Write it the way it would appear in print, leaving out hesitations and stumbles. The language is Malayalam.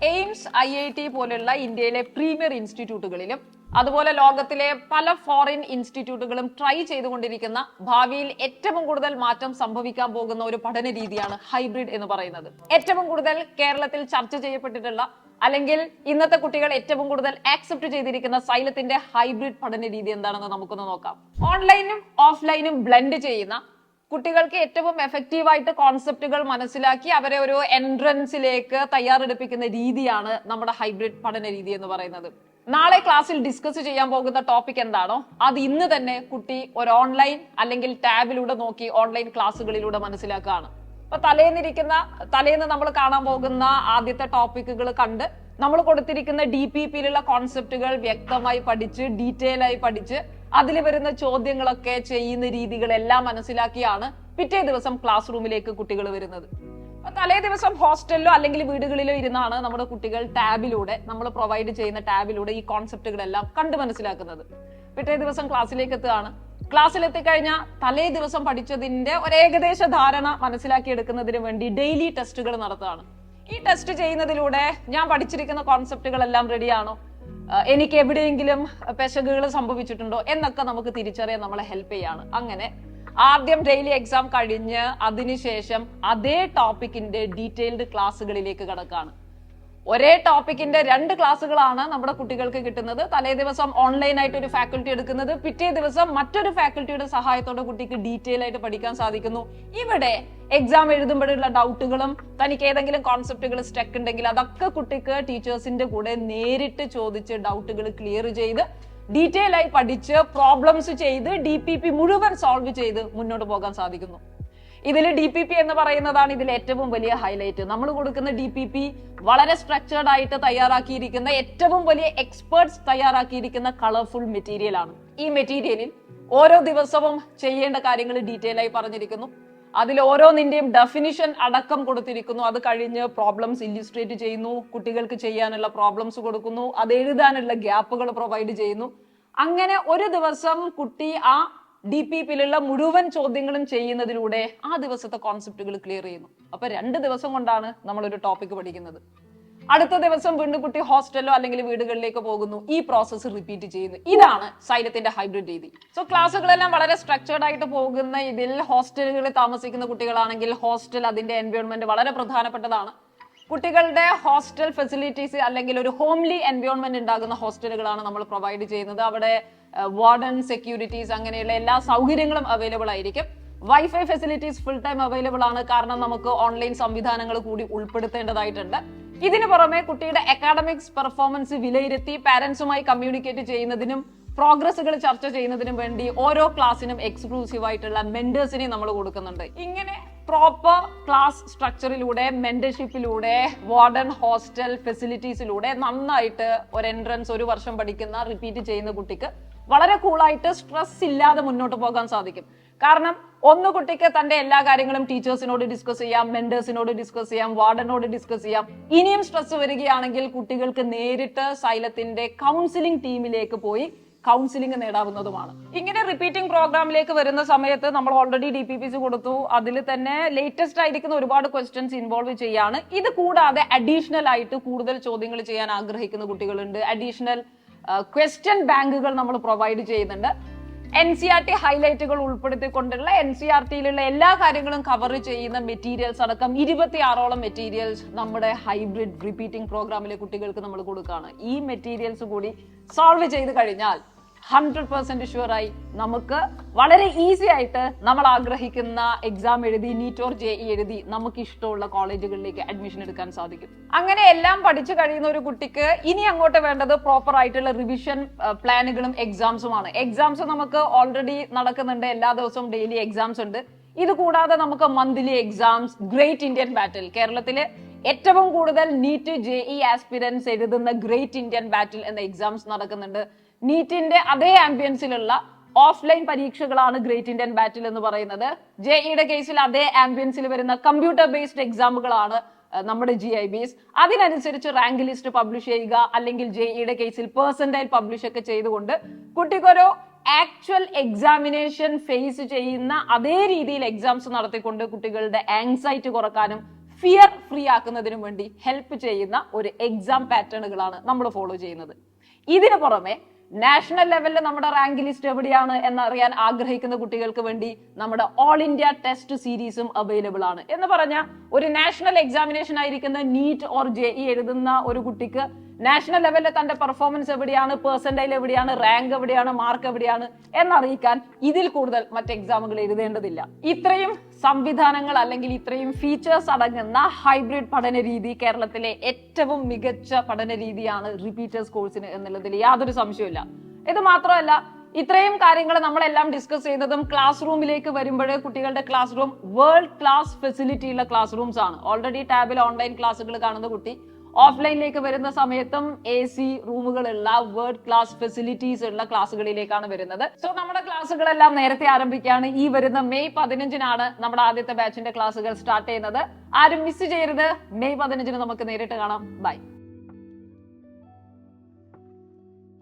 എയിംസ്, IIT പോലുള്ള ഇന്ത്യയിലെ പ്രീമിയർ ഇൻസ്റ്റിറ്റ്യൂട്ടുകളിലും അതുപോലെ ലോകത്തിലെ പല ഫോറിൻ ഇൻസ്റ്റിറ്റ്യൂട്ടുകളും ട്രൈ ചെയ്തുകൊണ്ടിരിക്കുന്ന ഭാവിയിൽ ഏറ്റവും കൂടുതൽ മാറ്റം സംഭവിക്കാൻ പോകുന്ന ഒരു പഠന രീതിയാണ് ഹൈബ്രിഡ് എന്ന് പറയുന്നത്. ഏറ്റവും കൂടുതൽ കേരളത്തിൽ ചർച്ച ചെയ്യപ്പെട്ടിട്ടുള്ള അല്ലെങ്കിൽ ഇന്നത്തെ കുട്ടികൾ ഏറ്റവും കൂടുതൽ ആക്സെപ്റ്റ് ചെയ്തിരിക്കുന്ന സൈലത്തിന്റെ ഹൈബ്രിഡ് പഠന രീതി എന്താണെന്ന് നമുക്കൊന്ന് നോക്കാം. ഓൺലൈനും ഓഫ്ലൈനും ബ്ലെൻഡ് ചെയ്യുന്ന കുട്ടികൾക്ക് ഏറ്റവും എഫക്റ്റീവായിട്ട് കോൺസെപ്റ്റുകൾ മനസ്സിലാക്കി അവരെ ഒരു എൻട്രൻസിലേക്ക് തയ്യാറെടുപ്പിക്കുന്ന രീതിയാണ് നമ്മുടെ ഹൈബ്രിഡ് പഠന രീതി എന്ന് പറയുന്നത്. നാളെ ക്ലാസ്സിൽ ഡിസ്കസ് ചെയ്യാൻ പോകുന്ന ടോപ്പിക് എന്താണോ അത് ഇന്ന് തന്നെ കുട്ടി ഒരു ഓൺലൈൻ അല്ലെങ്കിൽ ടാബിലൂടെ നോക്കി ഓൺലൈൻ ക്ലാസ്സുകളിലൂടെ മനസ്സിലാക്കുകയാണ്. അപ്പൊ തലേന്ന് നമ്മൾ കാണാൻ പോകുന്ന ആദ്യത്തെ ടോപ്പിക്കുകൾ കണ്ട് നമ്മൾ കൊടുത്തിരിക്കുന്ന DPPയിലുള്ള കോൺസെപ്റ്റുകൾ വ്യക്തമായി പഠിച്ച് ഡീറ്റെയിൽ ആയി പഠിച്ച് അതിൽ വരുന്ന ചോദ്യങ്ങളൊക്കെ ചെയ്യുന്ന രീതികളെല്ലാം മനസ്സിലാക്കിയാണ് പിറ്റേ ദിവസം ക്ലാസ് റൂമിലേക്ക് കുട്ടികൾ വരുന്നത്. തലേ ദിവസം ഹോസ്റ്റലിലോ അല്ലെങ്കിൽ വീടുകളിലോ ഇരുന്നാണ് നമ്മുടെ കുട്ടികൾ നമ്മൾ പ്രൊവൈഡ് ചെയ്യുന്ന ടാബിലൂടെ ഈ കോൺസെപ്റ്റുകളെല്ലാം കണ്ട് മനസ്സിലാക്കുന്നത്. പിറ്റേ ദിവസം ക്ലാസ്സിലേക്ക് എത്തുകയാണ്. ക്ലാസ്സിൽ എത്തിക്കഴിഞ്ഞാൽ തലേ ദിവസം പഠിച്ചതിന്റെ ഒരു ഏകദേശ ധാരണ മനസ്സിലാക്കിയെടുക്കുന്നതിന് വേണ്ടി ഡെയിലി ടെസ്റ്റുകൾ നടത്തുകയാണ്. ഈ ടെസ്റ്റ് ചെയ്യുന്നതിലൂടെ ഞാൻ പഠിച്ചിരിക്കുന്ന കോൺസെപ്റ്റുകളെല്ലാം റെഡിയാണോ, എനിക്ക് എവിടെയെങ്കിലും പെശകുകൾ സംഭവിച്ചിട്ടുണ്ടോ എന്നൊക്കെ നമുക്ക് തിരിച്ചറിയാൻ നമ്മളെ ഹെൽപ്പ് ചെയ്യാണ്. അങ്ങനെ ആദ്യം ഡെയിലി എക്സാം കഴിഞ്ഞ് അതിനുശേഷം അതേ ടോപ്പിക്കിന്റെ ഡീറ്റെയിൽഡ് ക്ലാസ്സുകളിലേക്ക് കടക്കാണ്. ഒരേ ടോപ്പിക്കിന്റെ 2 ക്ലാസ്സുകളാണ് നമ്മുടെ കുട്ടികൾക്ക് കിട്ടുന്നത്. തലേ ദിവസം ഓൺലൈൻ ആയിട്ട് ഒരു ഫാക്കൽറ്റി എടുക്കുന്നത്, പിറ്റേ ദിവസം മറ്റൊരു ഫാക്കൽറ്റിയുടെ സഹായത്തോടെ കുട്ടിക്ക് ഡീറ്റെയിൽ ആയിട്ട് പഠിക്കാൻ സാധിക്കുന്നു. ഇവിടെ എക്സാം എഴുതുമ്പോഴുള്ള ഡൗട്ടുകളും തനിക്ക് ഏതെങ്കിലും കോൺസെപ്റ്റുകൾ സ്റ്റക്ക് ഉണ്ടെങ്കിൽ അതൊക്കെ കുട്ടിക്ക് ടീച്ചേഴ്സിന്റെ കൂടെ നേരിട്ട് ചോദിച്ച് ഡൗട്ടുകൾ ക്ലിയർ ചെയ്ത് ഡീറ്റെയിൽ ആയി പഠിച്ച് പ്രോബ്ലംസ് ചെയ്ത് DPP മുഴുവൻ സോൾവ് ചെയ്ത് മുന്നോട്ട് പോകാൻ സാധിക്കുന്നു. ഇതിൽ DPP എന്ന് പറയുന്നതാണ് ഇതിൽ ഏറ്റവും വലിയ ഹൈലൈറ്റ്. നമ്മൾ കൊടുക്കുന്ന DPP വളരെ സ്ട്രക്ചേർഡ് ആയിട്ട് തയ്യാറാക്കിയിരിക്കുന്ന, ഏറ്റവും വലിയ എക്സ്പേർട്സ് തയ്യാറാക്കിയിരിക്കുന്ന കളർഫുൾ മെറ്റീരിയൽ ആണ്. ഈ മെറ്റീരിയലിൽ ഓരോ ദിവസവും ചെയ്യേണ്ട കാര്യങ്ങൾ ഡീറ്റെയിൽ ആയി പറഞ്ഞിരിക്കുന്നു. അതിൽ ഓരോന്നിന്റെയും ഡെഫിനിഷൻ അടക്കം കൊടുത്തിരിക്കുന്നു. അത് കഴിഞ്ഞ് പ്രോബ്ലംസ് ഇല്ലുസ്ട്രേറ്റ് ചെയ്യുന്നു, കുട്ടികൾക്ക് ചെയ്യാനുള്ള പ്രോബ്ലംസ് കൊടുക്കുന്നു, അത് എഴുതാനുള്ള ഗ്യാപ്പുകൾ പ്രൊവൈഡ് ചെയ്യുന്നു. അങ്ങനെ ഒരു ദിവസം കുട്ടി ആ DPPയിലുള്ള മുഴുവൻ ചോദ്യങ്ങളും ചെയ്യുന്നതിലൂടെ ആ ദിവസത്തെ കോൺസെപ്റ്റുകൾ ക്ലിയർ ചെയ്യുന്നു. അപ്പൊ 2 ദിവസം കൊണ്ടാണ് നമ്മൾ ഒരു ടോപ്പിക് പഠിക്കുന്നത്. അടുത്ത ദിവസം വീണ്ടും കുട്ടി ഹോസ്റ്റലോ അല്ലെങ്കിൽ വീടുകളിലേക്ക് പോകുന്നു. ഈ പ്രോസസ്സ് റിപ്പീറ്റ് ചെയ്യുന്നു. ഇതാണ് സൈലത്തിന്റെ ഹൈബ്രിഡ് രീതി. സോ ക്ലാസ്സുകളെല്ലാം വളരെ സ്ട്രക്ചേർഡ് ആയിട്ട് പോകുന്ന ഇതിൽ ഹോസ്റ്റലുകളിൽ താമസിക്കുന്ന കുട്ടികളാണെങ്കിൽ ഹോസ്റ്റൽ അതിന്റെ എൻവയോൺമെന്റ് വളരെ പ്രധാനപ്പെട്ടതാണ്. കുട്ടികളുടെ ഹോസ്റ്റൽ ഫെസിലിറ്റീസ് അല്ലെങ്കിൽ ഒരു ഹോംലി എൻവയോൺമെന്റ് ഉണ്ടാകുന്ന ഹോസ്റ്റലുകളാണ് നമ്മൾ പ്രൊവൈഡ് ചെയ്യുന്നത്. അവിടെ വാർഡൻ, സെക്യൂരിറ്റീസ് അങ്ങനെയുള്ള എല്ലാ സൗകര്യങ്ങളും അവൈലബിൾ ആയിരിക്കും. Wifi facilities full time available ആണ്. കാരണം നമുക്ക് ഓൺലൈൻ സംവിധാനങ്ങൾ കൂടി ഉൾപ്പെടുത്തേണ്ടതായിട്ടുണ്ട്. ഇതിനു പുറമെ കുട്ടിയുടെ അക്കാഡമിക്സ് പെർഫോമൻസ് വിലയിരുത്തി പാരന്റ്സുമായി കമ്മ്യൂണിക്കേറ്റ് ചെയ്യുന്നതിനും പ്രോഗ്രസ്സുകൾ ചർച്ച ചെയ്യുന്നതിനും വേണ്ടി ഓരോ ക്ലാസ്സിനും എക്സ്ക്ലൂസീവ് ആയിട്ടുള്ള മെന്റേഴ്സിനെ നമ്മൾ കൊടുക്കുന്നുണ്ട്. ഇങ്ങനെ പ്രോപ്പർ ക്ലാസ് സ്ട്രക്ചറിലൂടെ, മെന്റർഷിപ്പിലൂടെ, വാർഡൻ ഹോസ്റ്റൽ ഫെസിലിറ്റീസിലൂടെ നന്നായിട്ട് ഒരു എൻട്രൻസ് 1 വർഷം പഠിക്കുന്ന റിപ്പീറ്റ് ചെയ്യുന്ന കുട്ടിക്ക് വളരെ കൂളായിട്ട് സ്ട്രെസ് ഇല്ലാതെ മുന്നോട്ട് പോകാൻ സാധിക്കും. കാരണം ഒന്ന് കുട്ടിക്ക് തന്റെ എല്ലാ കാര്യങ്ങളും ടീച്ചേഴ്സിനോട് ഡിസ്കസ് ചെയ്യാം, മെന്റേഴ്സിനോട് ഡിസ്കസ് ചെയ്യാം, വാർഡനോട് ഡിസ്കസ് ചെയ്യാം. ഇനിയും സ്ട്രെസ് വരികയാണെങ്കിൽ കുട്ടികൾക്ക് നേരിട്ട് സൈലത്തിന്റെ കൗൺസിലിംഗ് ടീമിലേക്ക് പോയി കൗൺസിലിംഗ് നേടാവുന്നതുമാണ്. ഇങ്ങനെ റിപ്പീറ്റിംഗ് പ്രോഗ്രാമിലേക്ക് വരുന്ന സമയത്ത് നമ്മൾ ഓൾറെഡി DPPs കൊടുത്തു. അതിൽ തന്നെ ലേറ്റസ്റ്റ് ആയിരിക്കുന്ന ഒരുപാട് ക്വസ്റ്റ്യൻസ് ഇൻവോൾവ് ചെയ്യാണ്. ഇത് കൂടാതെ അഡീഷണൽ ആയിട്ട് കൂടുതൽ ചോദ്യങ്ങൾ ചെയ്യാൻ ആഗ്രഹിക്കുന്ന കുട്ടികളുണ്ട്. അഡീഷണൽ ക്വസ്റ്റ്യൻ ബാങ്കുകൾ നമ്മൾ പ്രൊവൈഡ് ചെയ്യുന്നുണ്ട്. NCERT ഹൈലൈറ്റുകൾ ഉൾപ്പെടുത്തിക്കൊണ്ടുള്ള NCERTയിലുള്ള എല്ലാ കാര്യങ്ങളും കവർ ചെയ്യുന്ന മെറ്റീരിയൽസ് അടക്കം 26ഓളം മെറ്റീരിയൽസ് നമ്മുടെ ഹൈബ്രിഡ് റിപ്പീറ്റിംഗ് പ്രോഗ്രാമിലെ കുട്ടികൾക്ക് നമ്മൾ കൊടുക്കുകയാണ്. ഈ മെറ്റീരിയൽസ് കൂടി സോൾവ് ചെയ്ത് കഴിഞ്ഞാൽ 100% ഷുവറായി നമുക്ക് വളരെ ഈസി ആയിട്ട് നമ്മൾ ആഗ്രഹിക്കുന്ന എക്സാം എഴുതി, NEET or JEE എഴുതി നമുക്ക് ഇഷ്ടമുള്ള കോളേജുകളിലേക്ക് അഡ്മിഷൻ എടുക്കാൻ സാധിക്കും. അങ്ങനെ എല്ലാം പഠിച്ചു കഴിയുന്ന ഒരു കുട്ടിക്ക് ഇനി അങ്ങോട്ട് വേണ്ടത് പ്രോപ്പർ ആയിട്ടുള്ള റിവിഷൻ പ്ലാനുകളും എക്സാംസുമാണ്. എക്സാംസ് നമുക്ക് ഓൾറെഡി നടക്കുന്നുണ്ട്. എല്ലാ ദിവസവും ഡെയിലി എക്സാംസ് ഉണ്ട്. ഇത് കൂടാതെ നമുക്ക് മന്ത്ലി എക്സാംസ്, ഗ്രേറ്റ് ഇന്ത്യൻ ബാറ്റിൽ, കേരളത്തിലെ ഏറ്റവും കൂടുതൽ NEET JEE ആസ്പിരൻസ് എഴുതുന്ന ഗ്രേറ്റ് ഇന്ത്യൻ ബാറ്റിൽ എന്ന എക്സാംസ് നടക്കുന്നുണ്ട്. നീറ്റിന്റെ അതേ ആംബിയൻസിലുള്ള ഓഫ്ലൈൻ പരീക്ഷകളാണ് ഗ്രേറ്റ് ഇന്ത്യൻ ബാറ്റിൽ എന്ന് പറയുന്നത്. JEEയുടെ കേസിൽ അതേ ആംബിയൻസിൽ വരുന്ന കമ്പ്യൂട്ടർ ബേസ്ഡ് എക്സാമുകളാണ് നമ്മുടെ GIBs. അതിനനുസരിച്ച് റാങ്ക് ലിസ്റ്റ് പബ്ലിഷ് ചെയ്യുക, അല്ലെങ്കിൽ JEEയുടെ കേസിൽ പെർസെന്റൈൽ പബ്ലിഷ് ഒക്കെ ചെയ്തുകൊണ്ട് കുട്ടിക്കൊരു ആക്ച്വൽ എക്സാമിനേഷൻ ഫേസ് ചെയ്യുന്ന അതേ രീതിയിൽ എക്സാംസ് നടത്തിക്കൊണ്ട് കുട്ടികളുടെ ആങ്സൈറ്റി കുറക്കാനും ഫിയർ ഫ്രീ ആക്കുന്നതിനും വേണ്ടി ഹെൽപ്പ് ചെയ്യുന്ന ഒരു എക്സാം പാറ്റേണുകളാണ് നമ്മൾ ഫോളോ ചെയ്യുന്നത്. ഇതിനു പുറമെ നാഷണൽ ലെവലിൽ നമ്മുടെ റാങ്ക് ലിസ്റ്റ് എവിടെയാണ് എന്നറിയാൻ ആഗ്രഹിക്കുന്ന കുട്ടികൾക്ക് വേണ്ടി നമ്മുടെ ഓൾ ഇന്ത്യ ടെസ്റ്റ് സീരീസും അവൈലബിൾ ആണ്. എന്ന് പറഞ്ഞാൽ ഒരു നാഷണൽ എക്സാമിനേഷൻ ആയിരിക്കുന്ന നീറ്റ് ഓർ JEE എഴുതുന്ന ഒരു കുട്ടിക്ക് നാഷണൽ ലെവലിൽ തന്റെ പെർഫോമൻസ് എവിടെയാണ്, പെർസെന്റൈൽ എവിടെയാണ്, റാങ്ക് എവിടെയാണ്, മാർക്ക് എവിടെയാണ് എന്നറിയിക്കാൻ ഇതിൽ കൂടുതൽ മറ്റ് എക്സാമുകൾ എഴുതേണ്ടതില്ല. ഇത്രയും സംവിധാനങ്ങൾ അല്ലെങ്കിൽ ഇത്രയും ഫീച്ചേഴ്സ് അടങ്ങുന്ന ഹൈബ്രിഡ് പഠന രീതി കേരളത്തിലെ ഏറ്റവും മികച്ച പഠന രീതിയാണ് റിപ്പീറ്റേഴ്സ് കോഴ്സിന് എന്നുള്ളതിൽ യാതൊരു സംശയവുമില്ല. ഇത് മാത്രമല്ല, ഇത്രയും കാര്യങ്ങൾ നമ്മളെല്ലാം ഡിസ്കസ് ചെയ്യുന്നതും ക്ലാസ് റൂമിലേക്ക് വരുമ്പോൾ കുട്ടികളുടെ class room world class facility ഉള്ള ക്ലാസ് റൂംസ് ആണ്. ഓൾറെഡി ടാബിൽ ഓൺലൈൻ ക്ലാസ്സുകൾ കാണുന്ന കുട്ടി ഓഫ്ലൈനിലേക്ക് വരുന്ന സമയത്തും AC റൂമുകളുള്ള വേൾഡ് ക്ലാസ് ഫെസിലിറ്റീസ് ഉള്ള ക്ലാസ്സുകളിലേക്കാണ് വരുന്നത്. സോ നമ്മുടെ ക്ലാസ്സുകളെല്ലാം നേരത്തെ ആരംഭിക്കുകയാണ്. ഈ വരുന്ന മെയ് 15-നാണ് നമ്മുടെ ആദ്യത്തെ ബാച്ചിന്റെ ക്ലാസ്സുകൾ സ്റ്റാർട്ട് ചെയ്യുന്നത്. ആരും മിസ് ചെയ്യരുത്. മെയ് 15-ന് നമുക്ക് നേരിട്ട് കാണാം. ബൈ.